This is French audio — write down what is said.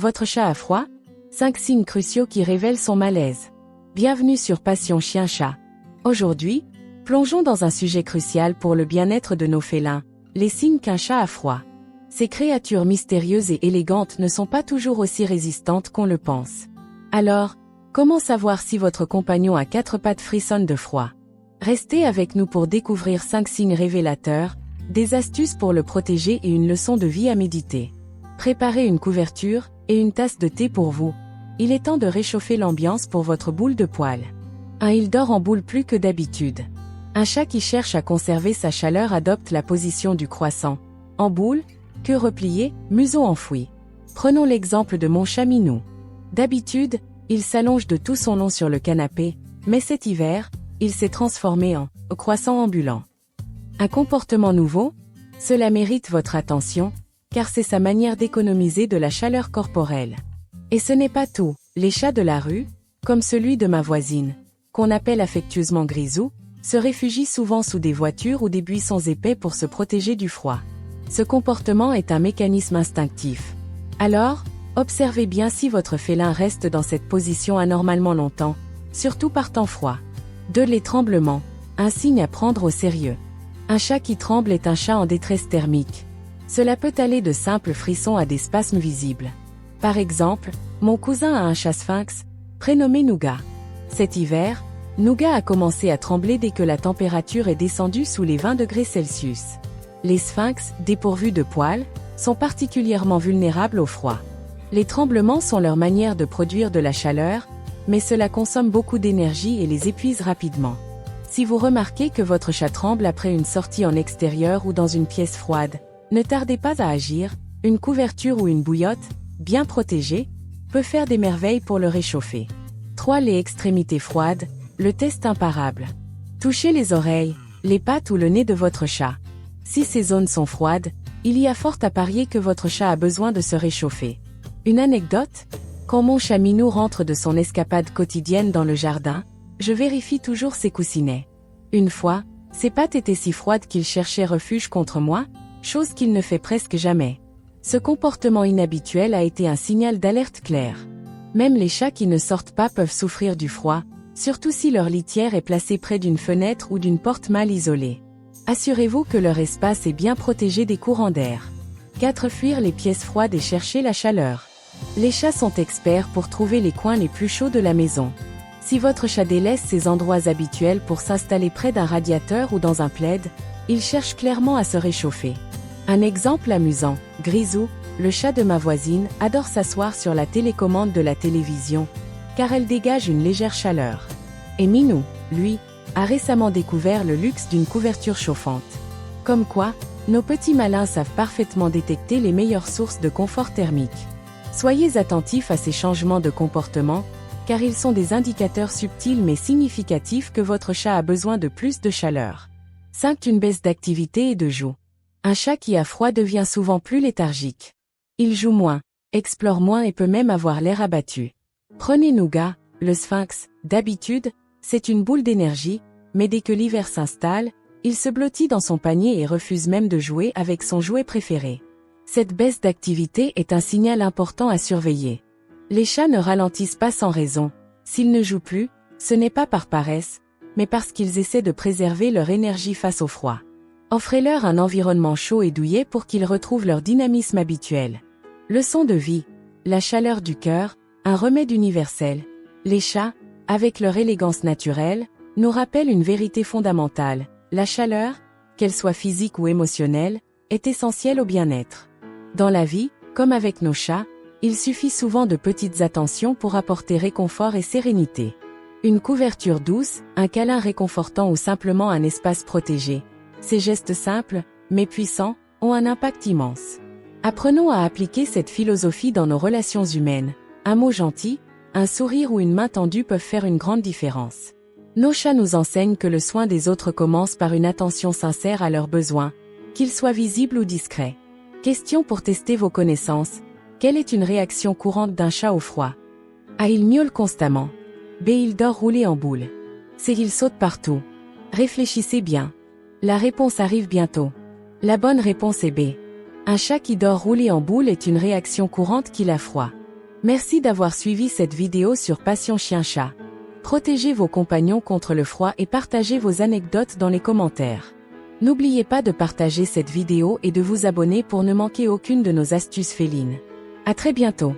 Votre chat a froid? 5 signes cruciaux qui révèlent son malaise. Bienvenue sur Passion Chien-Chat. Aujourd'hui, plongeons dans un sujet crucial pour le bien-être de nos félins, les signes qu'un chat a froid. Ces créatures mystérieuses et élégantes ne sont pas toujours aussi résistantes qu'on le pense. Alors, comment savoir si votre compagnon à 4 pattes frissonne de froid? Restez avec nous pour découvrir 5 signes révélateurs, des astuces pour le protéger et une leçon de vie à méditer. Préparez une couverture et une tasse de thé pour vous. Il est temps de réchauffer l'ambiance pour votre boule de poil. Il dort en boule plus que d'habitude. Un chat qui cherche à conserver sa chaleur adopte la position du croissant. En boule, queue repliée, museau enfoui. Prenons l'exemple de mon chat Minou. D'habitude, il s'allonge de tout son long sur le canapé, mais cet hiver, il s'est transformé en croissant ambulant. Un comportement nouveau? Cela mérite votre attention, car c'est sa manière d'économiser de la chaleur corporelle. Et ce n'est pas tout, les chats de la rue, comme celui de ma voisine, qu'on appelle affectueusement Grisou, se réfugient souvent sous des voitures ou des buissons épais pour se protéger du froid. Ce comportement est un mécanisme instinctif. Alors, observez bien si votre félin reste dans cette position anormalement longtemps, surtout par temps froid. 2. Les tremblements, un signe à prendre au sérieux. Un chat qui tremble est un chat en détresse thermique. Cela peut aller de simples frissons à des spasmes visibles. Par exemple, mon cousin a un chat sphinx, prénommé Nougat. Cet hiver, Nougat a commencé à trembler dès que la température est descendue sous les 20 degrés Celsius. Les sphinx, dépourvus de poils, sont particulièrement vulnérables au froid. Les tremblements sont leur manière de produire de la chaleur, mais cela consomme beaucoup d'énergie et les épuise rapidement. Si vous remarquez que votre chat tremble après une sortie en extérieur ou dans une pièce froide, ne tardez pas à agir, une couverture ou une bouillotte, bien protégée, peut faire des merveilles pour le réchauffer. 3. Les extrémités froides, le test imparable. Touchez les oreilles, les pattes ou le nez de votre chat. Si ces zones sont froides, il y a fort à parier que votre chat a besoin de se réchauffer. Une anecdote? Quand mon chat Minou rentre de son escapade quotidienne dans le jardin, je vérifie toujours ses coussinets. Une fois, ses pattes étaient si froides qu'il cherchait refuge contre moi, chose qu'il ne fait presque jamais. Ce comportement inhabituel a été un signal d'alerte clair. Même les chats qui ne sortent pas peuvent souffrir du froid, surtout si leur litière est placée près d'une fenêtre ou d'une porte mal isolée. Assurez-vous que leur espace est bien protégé des courants d'air. 4. Fuir les pièces froides et chercher la chaleur. Les chats sont experts pour trouver les coins les plus chauds de la maison. Si votre chat délaisse ses endroits habituels pour s'installer près d'un radiateur ou dans un plaid, il cherche clairement à se réchauffer. Un exemple amusant, Grisou, le chat de ma voisine, adore s'asseoir sur la télécommande de la télévision, car elle dégage une légère chaleur. Et Minou, lui, a récemment découvert le luxe d'une couverture chauffante. Comme quoi, nos petits malins savent parfaitement détecter les meilleures sources de confort thermique. Soyez attentifs à ces changements de comportement, car ils sont des indicateurs subtils mais significatifs que votre chat a besoin de plus de chaleur. 5. Une baisse d'activité et de joue. Un chat qui a froid devient souvent plus léthargique. Il joue moins, explore moins et peut même avoir l'air abattu. Prenez Nougat, le sphinx. D'habitude, c'est une boule d'énergie, mais dès que l'hiver s'installe, il se blottit dans son panier et refuse même de jouer avec son jouet préféré. Cette baisse d'activité est un signal important à surveiller. Les chats ne ralentissent pas sans raison. S'ils ne jouent plus, ce n'est pas par paresse, mais parce qu'ils essaient de préserver leur énergie face au froid. Offrez-leur un environnement chaud et douillet pour qu'ils retrouvent leur dynamisme habituel. Leçon de vie. La chaleur du cœur, un remède universel. Les chats, avec leur élégance naturelle, nous rappellent une vérité fondamentale. La chaleur, qu'elle soit physique ou émotionnelle, est essentielle au bien-être. Dans la vie, comme avec nos chats, il suffit souvent de petites attentions pour apporter réconfort et sérénité. Une couverture douce, un câlin réconfortant ou simplement un espace protégé. Ces gestes simples, mais puissants, ont un impact immense. Apprenons à appliquer cette philosophie dans nos relations humaines. Un mot gentil, un sourire ou une main tendue peuvent faire une grande différence. Nos chats nous enseignent que le soin des autres commence par une attention sincère à leurs besoins, qu'ils soient visibles ou discrets. Question pour tester vos connaissances. Quelle est une réaction courante d'un chat au froid? A. Il miaule constamment. B. Il dort roulé en boule. C. Il saute partout. Réfléchissez bien. La réponse arrive bientôt. La bonne réponse est B. Un chat qui dort roulé en boule est une réaction courante qu'il a froid. Merci d'avoir suivi cette vidéo sur Passion Chien Chat. Protégez vos compagnons contre le froid et partagez vos anecdotes dans les commentaires. N'oubliez pas de partager cette vidéo et de vous abonner pour ne manquer aucune de nos astuces félines. À très bientôt.